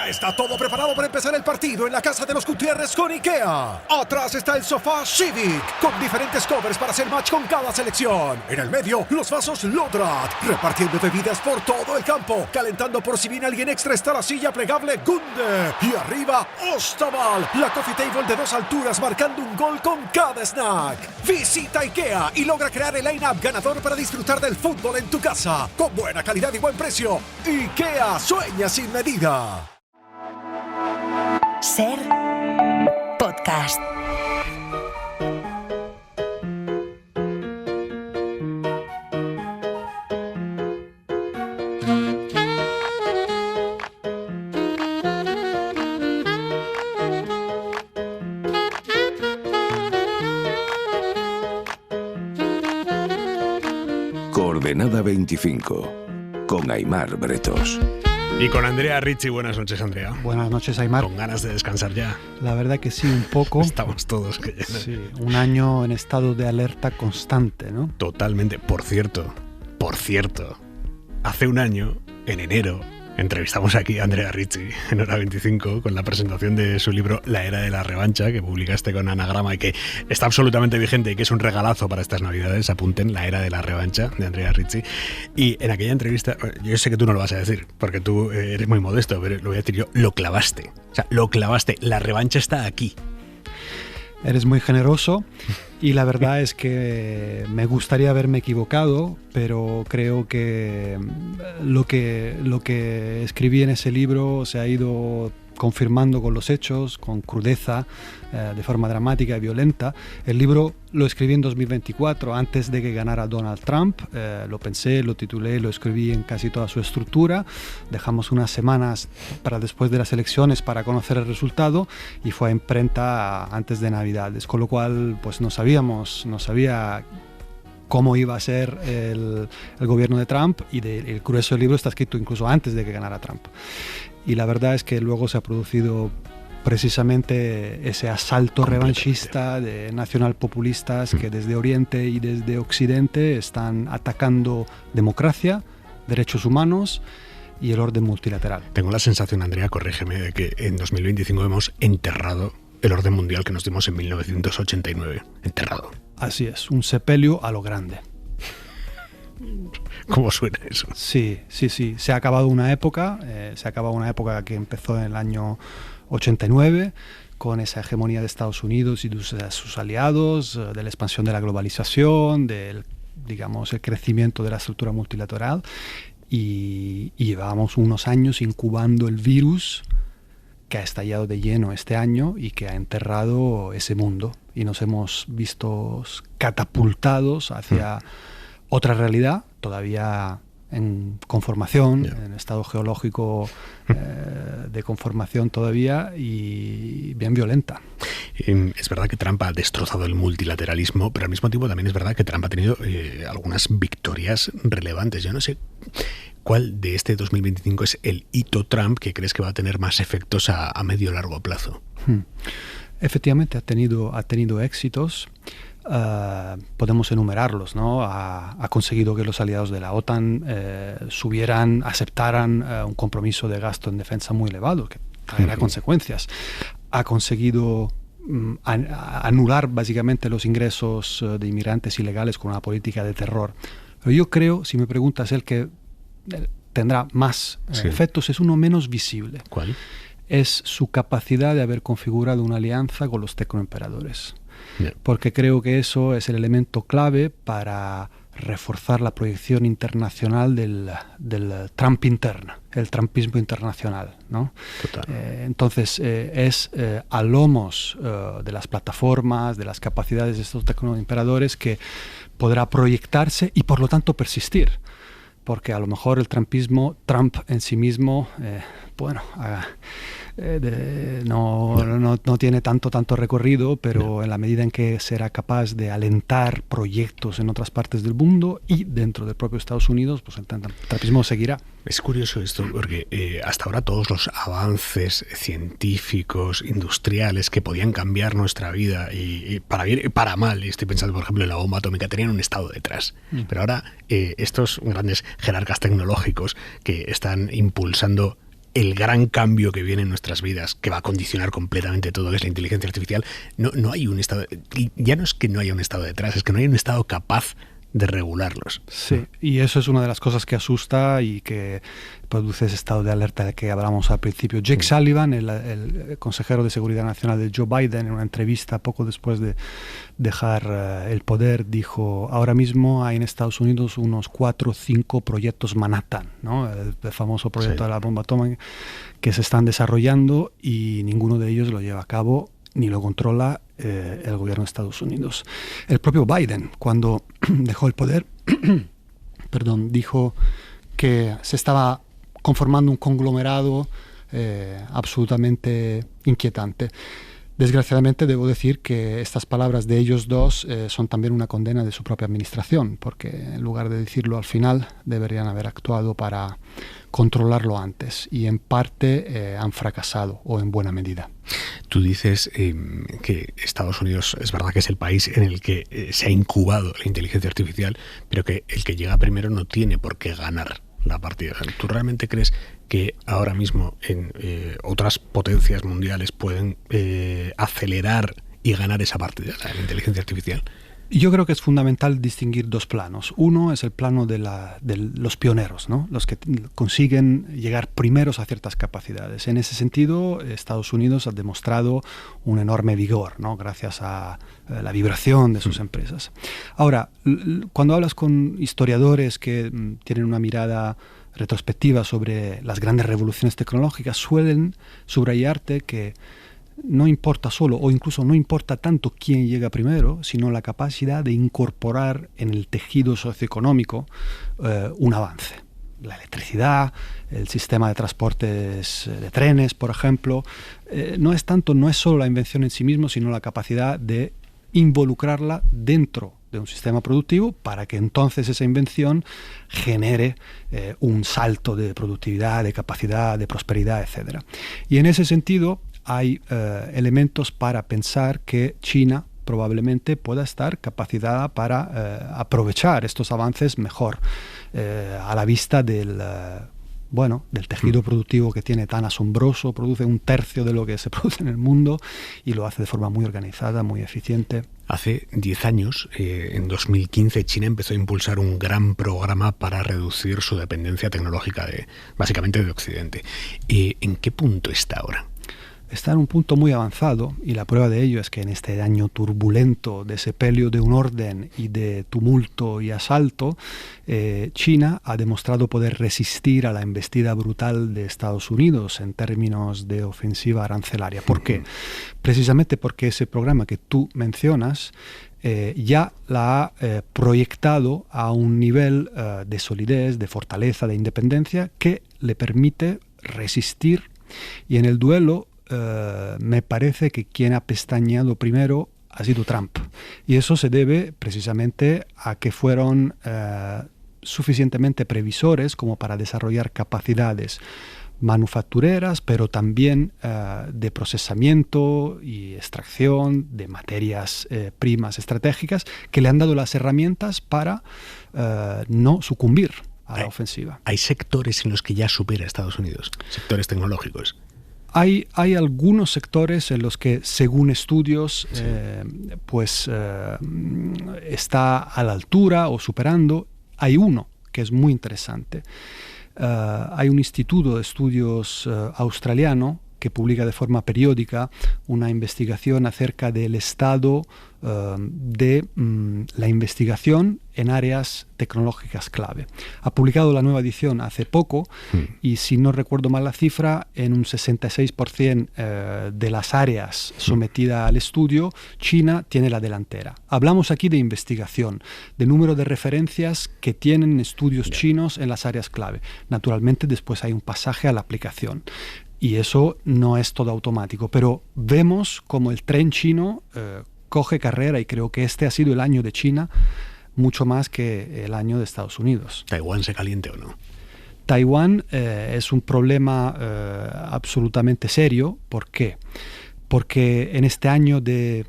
Ya está todo preparado para empezar el partido en la casa de los Gutiérrez con IKEA. Atrás está el sofá Civic, con diferentes covers para hacer match con cada selección. En el medio, los vasos Lodrat, repartiendo bebidas por todo el campo. Calentando por si viene alguien extra está la silla plegable Gunde. Y arriba, Ostaval, la coffee table de 2 alturas marcando un gol con cada snack. Visita IKEA y logra crear el line-up ganador para disfrutar del fútbol en tu casa. Con buena calidad y buen precio. IKEA, sueña sin medida. Ser podcast. Coordenada 25, con Aimar Bretos. Y con Andrea Ricci. Buenas noches, Andrea. Buenas noches, Aimar. Con ganas de descansar ya. La verdad que sí, un poco. Estamos todos que ya. Sí, un año en estado de alerta constante, ¿no? Totalmente. Por cierto, hace un año, en enero, entrevistamos aquí a Andrea Ricci en Hora 25 con la presentación de su libro La Era de la Revancha, que publicaste con Anagrama y que está absolutamente vigente y que es un regalazo para estas Navidades. Apunten, La Era de la Revancha, de Andrea Ricci. Y en aquella entrevista, yo sé que tú no lo vas a decir, porque tú eres muy modesto, pero lo voy a decir yo, lo clavaste. O sea, lo clavaste. La revancha está aquí. Eres muy generoso y la verdad es que me gustaría haberme equivocado, pero creo que lo que escribí en ese libro se ha ido confirmando con los hechos, con crudeza, de forma dramática y violenta. El libro lo escribí en 2024, antes de que ganara Donald Trump. Lo pensé, lo titulé, lo escribí en casi toda su estructura. Dejamos unas semanas para después de las elecciones para conocer el resultado y fue a imprenta antes de Navidades, con lo cual pues no sabía cómo iba a ser el gobierno de Trump, y el grueso del libro está escrito incluso antes de que ganara Trump. Y la verdad es que luego se ha producido precisamente ese asalto revanchista de nacionalpopulistas que desde Oriente y desde Occidente están atacando democracia, derechos humanos y el orden multilateral. Tengo la sensación, Andrea, corrígeme, de que en 2025 hemos enterrado el orden mundial que nos dimos en 1989. Enterrado. Así es, un sepelio a lo grande. ¿Cómo suena eso? Sí. Se ha acabado una época, que empezó en el año 89, con esa hegemonía de Estados Unidos y de sus aliados, de la expansión de la globalización, del el crecimiento de la estructura multilateral, y llevábamos unos años incubando el virus que ha estallado de lleno este año y que ha enterrado ese mundo, y nos hemos visto catapultados hacia otra realidad, todavía en conformación, en estado geológico de conformación todavía, y bien violenta. Es verdad que Trump ha destrozado el multilateralismo, pero al mismo tiempo también es verdad que Trump ha tenido algunas victorias relevantes. Yo no sé cuál de este 2025 es el hito Trump que crees que va a tener más efectos a medio o largo plazo. Efectivamente ha tenido éxitos. Podemos enumerarlos, ¿no? Ha conseguido que los aliados de la OTAN aceptaran un compromiso de gasto en defensa muy elevado, que traerá consecuencias. Ha conseguido anular básicamente los ingresos de inmigrantes ilegales con una política de terror. Pero yo creo, si me preguntas, el que tendrá más efectos es uno menos visible. ¿Cuál? Es su capacidad de haber configurado una alianza con los tecnoemperadores. Porque creo que eso es el elemento clave para reforzar la proyección internacional del Trump interno, el trumpismo internacional, ¿no? Entonces es a lomos de las plataformas, de las capacidades de estos tecnoemperadores, que podrá proyectarse y por lo tanto persistir. Porque a lo mejor el Trump en sí mismo, no tiene tanto recorrido, pero en la medida en que será capaz de alentar proyectos en otras partes del mundo y dentro del propio Estados Unidos, pues el trumpismo seguirá. Es curioso esto, porque hasta ahora todos los avances científicos, industriales, que podían cambiar nuestra vida y para bien y para mal, y estoy pensando por ejemplo en la bomba atómica, tenían un Estado detrás. Pero ahora estos grandes jerarcas tecnológicos que están impulsando el gran cambio que viene en nuestras vidas, que va a condicionar completamente todo, que es la inteligencia artificial, no hay un Estado, ya no es que no haya un Estado detrás, es que no hay un Estado capaz de regularlos. Sí, y eso es una de las cosas que asusta y que produce ese estado de alerta del que hablamos al principio. Jake Sullivan, el consejero de Seguridad Nacional de Joe Biden, en una entrevista poco después de dejar el poder, dijo: ahora mismo hay en Estados Unidos unos 4 o 5 proyectos Manhattan, ¿no? El famoso proyecto de la bomba atómica, que se están desarrollando y ninguno de ellos lo lleva a cabo ni lo controla el gobierno de Estados Unidos. El propio Biden, cuando dejó el poder, dijo que se estaba conformando un conglomerado absolutamente inquietante. Desgraciadamente debo decir que estas palabras de ellos dos son también una condena de su propia administración, porque en lugar de decirlo al final, deberían haber actuado para controlarlo antes, y en parte han fracasado, o en buena medida. Tú dices que Estados Unidos es verdad que es el país en el que se ha incubado la inteligencia artificial, pero que el que llega primero no tiene por qué ganar la partida. ¿Tú realmente crees que ahora mismo en otras potencias mundiales pueden acelerar y ganar esa partida, la inteligencia artificial? Yo creo que es fundamental distinguir 2 planos. Uno es el plano de los pioneros, ¿no? Los que consiguen llegar primeros a ciertas capacidades. En ese sentido, Estados Unidos ha demostrado un enorme vigor, ¿no? Gracias a la vibración de sus empresas. Ahora, cuando hablas con historiadores que tienen una mirada retrospectiva sobre las grandes revoluciones tecnológicas, suelen subrayarte que no importa solo, o incluso no importa tanto quién llega primero, sino la capacidad de incorporar en el tejido socioeconómico un avance. La electricidad, el sistema de transportes de trenes, por ejemplo, no es solo la invención en sí mismo, sino la capacidad de involucrarla dentro de un sistema productivo para que entonces esa invención genere un salto de productividad, de capacidad, de prosperidad, etc. Y en ese sentido hay elementos para pensar que China probablemente pueda estar capacitada para aprovechar estos avances mejor, a la vista del tejido productivo que tiene tan asombroso. Produce 1/3 de lo que se produce en el mundo y lo hace de forma muy organizada, muy eficiente. Hace 10 años, en 2015, China empezó a impulsar un gran programa para reducir su dependencia tecnológica básicamente de Occidente. ¿En qué punto está ahora? Está en un punto muy avanzado, y la prueba de ello es que en este año turbulento de sepelio de un orden y de tumulto y asalto, China ha demostrado poder resistir a la embestida brutal de Estados Unidos en términos de ofensiva arancelaria. ¿Por qué? Precisamente porque ese programa que tú mencionas ya la ha proyectado a un nivel de solidez, de fortaleza, de independencia que le permite resistir, y en el duelo me parece que quien ha pestañeado primero ha sido Trump. Y eso se debe precisamente a que fueron suficientemente previsores como para desarrollar capacidades manufactureras, pero también de procesamiento y extracción de materias primas estratégicas, que le han dado las herramientas para no sucumbir a la ofensiva. ¿Hay sectores en los que ya supera a Estados Unidos? ¿Sectores tecnológicos? Hay algunos sectores en los que, según estudios, está a la altura o superando. Hay uno que es muy interesante. Hay un instituto de estudios australiano que publica de forma periódica una investigación acerca del estado de la investigación en áreas tecnológicas clave. Ha publicado la nueva edición hace poco y, si no recuerdo mal la cifra, en un 66% de las áreas sometidas al estudio, China tiene la delantera. Hablamos aquí de investigación, de número de referencias que tienen estudios chinos en las áreas clave. Naturalmente, después hay un pasaje a la aplicación. Y eso no es todo automático, pero vemos como el tren chino coge carrera, y creo que este ha sido el año de China mucho más que el año de Estados Unidos. ¿Taiwán se caliente o no? Taiwán es un problema absolutamente serio. ¿Por qué? Porque en este año de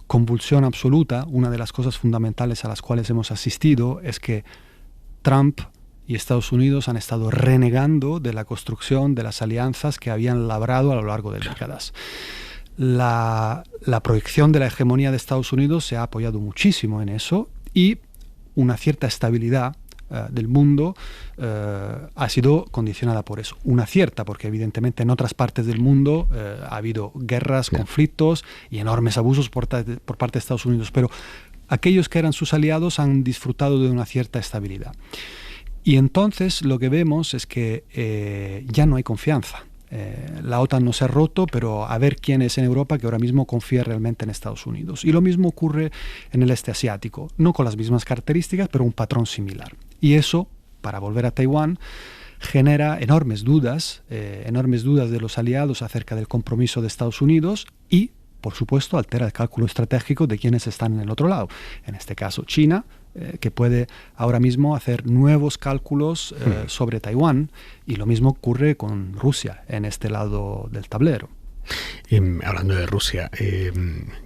convulsión absoluta, una de las cosas fundamentales a las cuales hemos asistido es que Trump y Estados Unidos han estado renegando de la construcción de las alianzas que habían labrado a lo largo de décadas. La proyección de la hegemonía de Estados Unidos se ha apoyado muchísimo en eso, y una cierta estabilidad del mundo ha sido condicionada por eso. Una cierta, porque evidentemente en otras partes del mundo ha habido guerras, conflictos y enormes abusos por parte de Estados Unidos, pero aquellos que eran sus aliados han disfrutado de una cierta estabilidad. Y entonces lo que vemos es que ya no hay confianza. La OTAN no se ha roto, pero a ver quién es en Europa que ahora mismo confía realmente en Estados Unidos. Y lo mismo ocurre en el este asiático, no con las mismas características, pero un patrón similar. Y eso, para volver a Taiwán, genera enormes dudas de los aliados acerca del compromiso de Estados Unidos y, por supuesto, altera el cálculo estratégico de quienes están en el otro lado. En este caso, China, que puede ahora mismo hacer nuevos cálculos sobre Taiwán, y lo mismo ocurre con Rusia en este lado del tablero. Hablando de Rusia,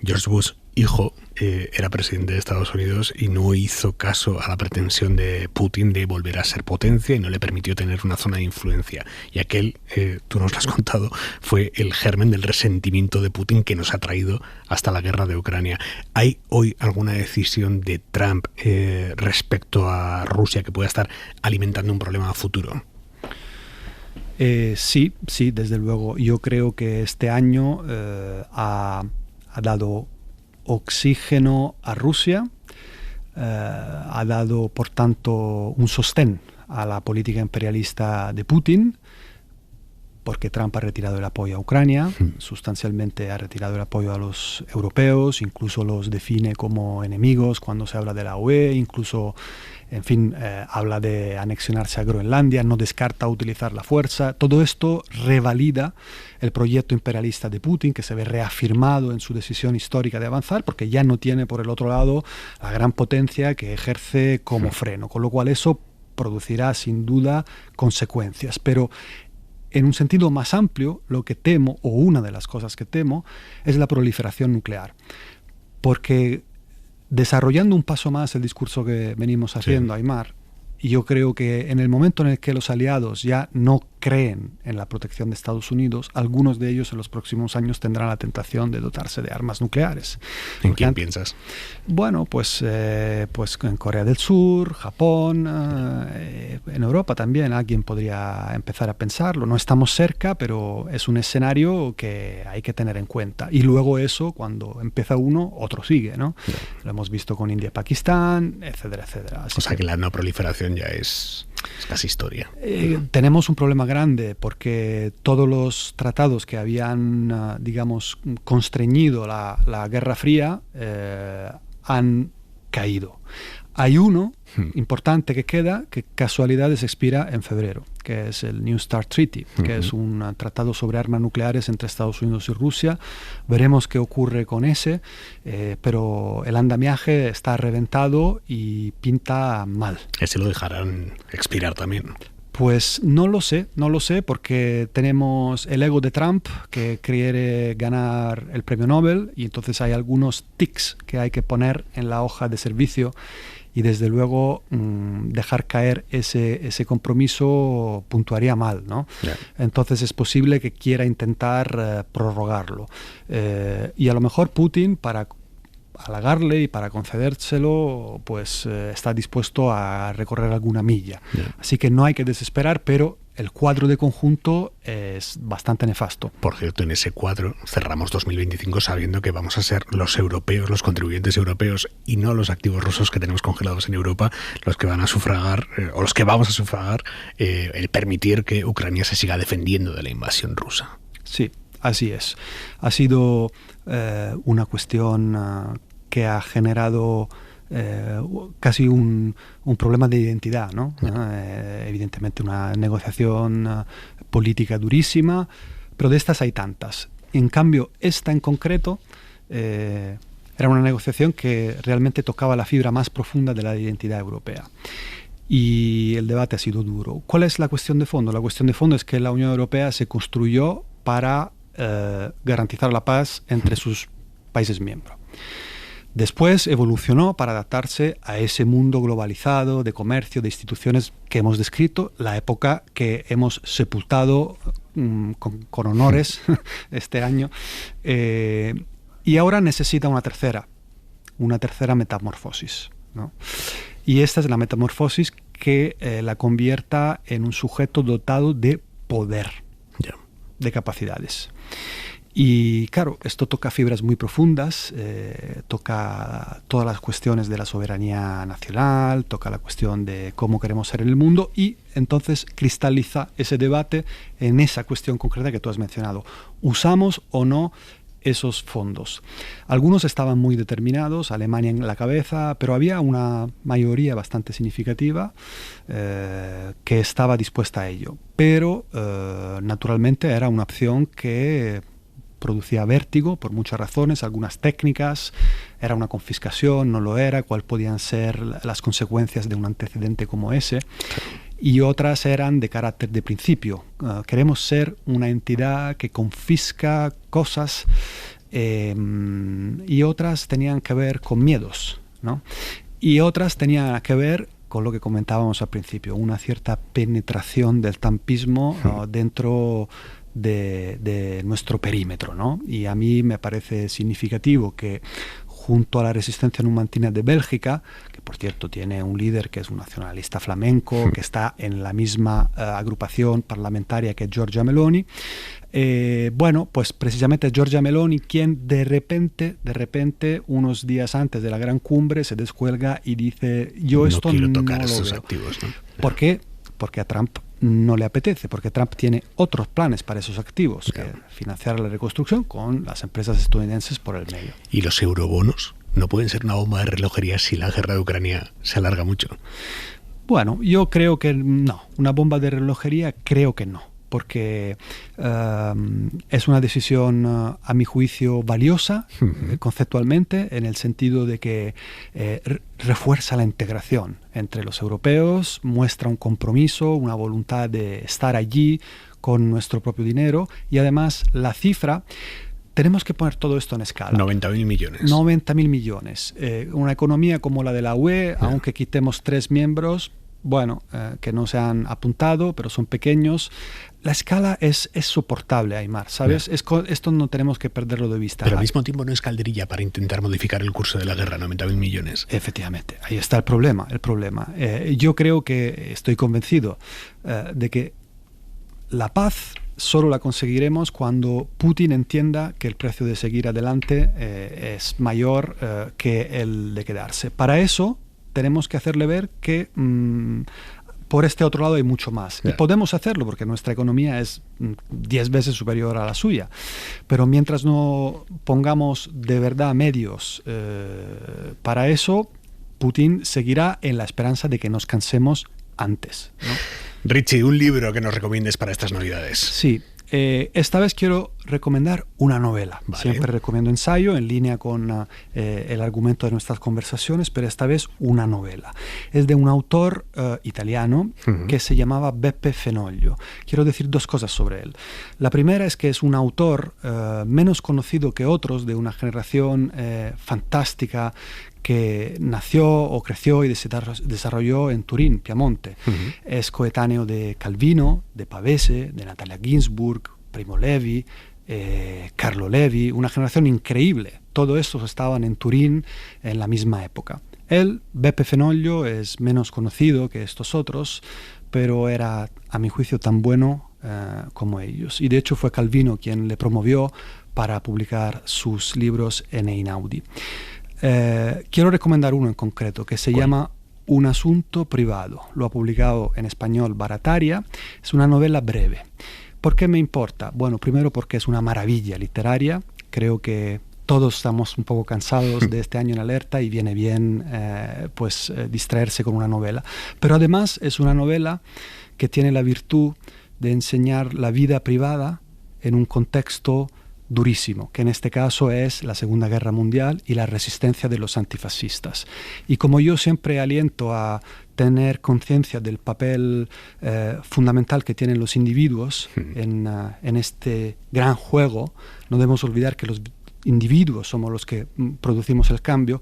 George Bush hijo era presidente de Estados Unidos y no hizo caso a la pretensión de Putin de volver a ser potencia y no le permitió tener una zona de influencia. Y aquel, tú nos lo has contado, fue el germen del resentimiento de Putin que nos ha traído hasta la guerra de Ucrania. ¿Hay hoy alguna decisión de Trump respecto a Rusia que pueda estar alimentando un problema a futuro? Sí, desde luego. Yo creo que este año ha dado oxígeno a Rusia, ha dado, por tanto, un sostén a la política imperialista de Putin, porque Trump ha retirado el apoyo a Ucrania, sustancialmente ha retirado el apoyo a los europeos, incluso los define como enemigos cuando se habla de la UE, incluso, en fin, habla de anexionarse a Groenlandia, no descarta utilizar la fuerza. Todo esto revalida el proyecto imperialista de Putin, que se ve reafirmado en su decisión histórica de avanzar, porque ya no tiene por el otro lado la gran potencia que ejerce como freno, con lo cual eso producirá sin duda consecuencias. Pero en un sentido más amplio, lo que temo, o una de las cosas que temo, es la proliferación nuclear. Porque desarrollando un paso más el discurso que venimos haciendo, Aimar, yo creo que en el momento en el que los aliados ya no creen en la protección de Estados Unidos, algunos de ellos en los próximos años tendrán la tentación de dotarse de armas nucleares. ¿En quién piensas? Bueno, pues en Corea del Sur, Japón, en Europa también alguien podría empezar a pensarlo. No estamos cerca, pero es un escenario que hay que tener en cuenta. Y luego eso, cuando empieza uno, otro sigue, ¿no? Sí. Lo hemos visto con India y Pakistán, etcétera, etcétera. Así o sea que la no proliferación ya es casi historia. Tenemos un problema grande porque todos los tratados que habían, digamos, constreñido la Guerra Fría han caído. Hay uno importante que queda, que casualidades expira en febrero, que es el New START Treaty, que es un tratado sobre armas nucleares entre Estados Unidos y Rusia. Veremos qué ocurre con ese, pero el andamiaje está reventado y pinta mal. ¿Ese lo dejarán expirar también? Pues no lo sé, porque tenemos el ego de Trump, que quiere ganar el premio Nobel, y entonces hay algunos tics que hay que poner en la hoja de servicio, y desde luego dejar caer ese compromiso puntuaría mal, ¿no? Yeah. Entonces es posible que quiera intentar prorrogarlo. Y a lo mejor Putin, para halagarle y para concedérselo, pues está dispuesto a recorrer alguna milla. Yeah. Así que no hay que desesperar, pero el cuadro de conjunto es bastante nefasto. Por cierto, en ese cuadro cerramos 2025 sabiendo que vamos a ser los europeos, los contribuyentes europeos y no los activos rusos que tenemos congelados en Europa, los que van a sufragar, o los que vamos a sufragar, el permitir que Ucrania se siga defendiendo de la invasión rusa. Sí, así es. Ha sido una cuestión que ha generado casi un problema de identidad, ¿no? Evidentemente una negociación política durísima, pero de estas hay tantas. En cambio, esta en concreto era una negociación que realmente tocaba la fibra más profunda de la identidad europea. Y el debate ha sido duro. ¿Cuál es la cuestión de fondo? La cuestión de fondo es que la Unión Europea se construyó para garantizar la paz entre sus países miembros. Después evolucionó para adaptarse a ese mundo globalizado de comercio, de instituciones que hemos descrito, la época que hemos sepultado con honores este año, y ahora necesita una tercera metamorfosis, ¿no? Y esta es la metamorfosis que la convierta en un sujeto dotado de poder, de capacidades. Y claro, esto toca fibras muy profundas, toca todas las cuestiones de la soberanía nacional, toca la cuestión de cómo queremos ser en el mundo, y entonces cristaliza ese debate en esa cuestión concreta que tú has mencionado. ¿Usamos o no esos fondos? Algunos estaban muy determinados, Alemania en la cabeza, pero había una mayoría bastante significativa que estaba dispuesta a ello. Pero naturalmente era una opción que producía vértigo por muchas razones, algunas técnicas, era una confiscación, no lo era, cuáles podían ser las consecuencias de un antecedente como ese, y otras eran de carácter de principio. Queremos ser una entidad que confisca cosas, y otras tenían que ver con miedos, ¿no? Y otras tenían que ver con lo que comentábamos al principio, una cierta penetración del trumpismo dentro de nuestro perímetro, ¿no? Y a mí me parece significativo que junto a la resistencia numantina de Bélgica, que por cierto tiene un líder que es un nacionalista flamenco, que está en la misma agrupación parlamentaria que Giorgia Meloni, bueno, pues precisamente Giorgia Meloni quien de repente, unos días antes de la gran cumbre, se descuelga y dice: yo esto no quiero tocar no lo esos veo. activos, ¿no? ¿Por qué? Porque a Trump no le apetece, porque Trump tiene otros planes para esos activos, Claro. que financiar la reconstrucción con las empresas estadounidenses por el medio. ¿Y los eurobonos no pueden ser una bomba de relojería si la guerra de Ucrania se alarga mucho? Bueno, yo creo que no. Una bomba de relojería creo que no, porque es una decisión, a mi juicio, valiosa conceptualmente, en el sentido de que refuerza la integración entre los europeos, muestra un compromiso, una voluntad de estar allí con nuestro propio dinero, y además la cifra, tenemos que poner todo esto en escala. 90.000 millones. 90.000 millones. Una economía como la de la UE, aunque quitemos 3 miembros, bueno, que no se han apuntado, pero son pequeños, la escala es soportable, Aimar, ¿sabes? Esto no tenemos que perderlo de vista. Pero al mismo tiempo no es calderilla para intentar modificar el curso de la guerra, 90.000 millones. Efectivamente, ahí está el problema. Yo creo que estoy convencido de que la paz solo la conseguiremos cuando Putin entienda que el precio de seguir adelante es mayor que el de quedarse. Para eso tenemos que hacerle ver que por este otro lado hay mucho más. Y podemos hacerlo porque nuestra economía es 10 veces superior a la suya. Pero mientras no pongamos de verdad medios para eso, Putin seguirá en la esperanza de que nos cansemos antes, ¿no? Richie, un libro que nos recomiendes para estas Navidades. Sí. Esta vez quiero recomendar una novela. Vale. Siempre recomiendo ensayo en línea con el argumento de nuestras conversaciones, pero esta vez una novela. Es de un autor italiano que se llamaba Beppe Fenoglio. Quiero decir dos cosas sobre él. La primera es que es un autor menos conocido que otros, de una generación fantástica que nació o creció y desarrolló en Turín, Piamonte. Es coetáneo de Calvino, de Pavese, de Natalia Ginzburg, Primo Levi, Carlo Levi, una generación increíble. Todos estos estaban en Turín en la misma época. Él, Beppe Fenoglio, es menos conocido que estos otros, pero era, a mi juicio, tan bueno como ellos. Y de hecho fue Calvino quien le promovió para publicar sus libros en Einaudi. Quiero recomendar uno en concreto que se llama Un asunto privado. Lo ha publicado en español Barataria. Es una novela breve. ¿Por qué me importa? Bueno, primero porque es una maravilla literaria. Creo que todos estamos un poco cansados de este año en alerta y viene bien distraerse con una novela. Pero además es una novela que tiene la virtud de enseñar la vida privada en un contexto durísimo, que en este caso es la Segunda Guerra Mundial y la resistencia de los antifascistas. Y como yo siempre aliento a tener conciencia del papel fundamental que tienen los individuos en este gran juego, no debemos olvidar que individuos somos los que producimos el cambio.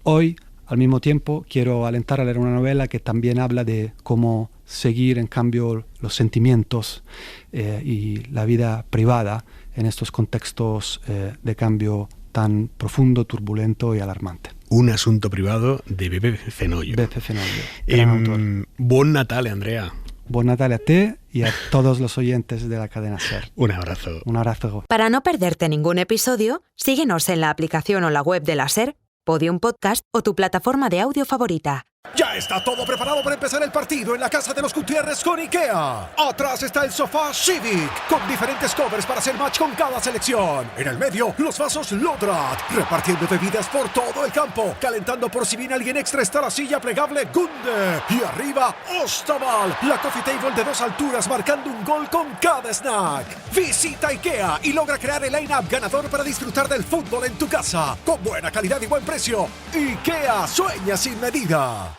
Hoy, al mismo tiempo, quiero alentar a leer una novela que también habla de cómo seguir, en cambio, los sentimientos y la vida privada en estos contextos de cambio tan profundo, turbulento y alarmante. Un asunto privado de Beppe Fenoglio. Beppe Fenoglio, gran autor. Buon Natale, Andrea. Buon Natale a ti y a todos los oyentes de la cadena SER. Un abrazo. Un abrazo. Para no perderte ningún episodio, síguenos en la aplicación o la web de la SER, Podium Podcast o tu plataforma de audio favorita. Ya está todo preparado para empezar el partido en la casa de los Gutiérrez con IKEA. Atrás está el sofá Civic, con diferentes covers para hacer match con cada selección. En el medio, los vasos Lodrat, repartiendo bebidas por todo el campo. Calentando por si viene alguien extra está la silla plegable Gunde. Y arriba, Ostaval, la coffee table de 2 alturas marcando un gol con cada snack. Visita IKEA y logra crear el line-up ganador para disfrutar del fútbol en tu casa. Con buena calidad y buen precio. IKEA, sueña sin medida.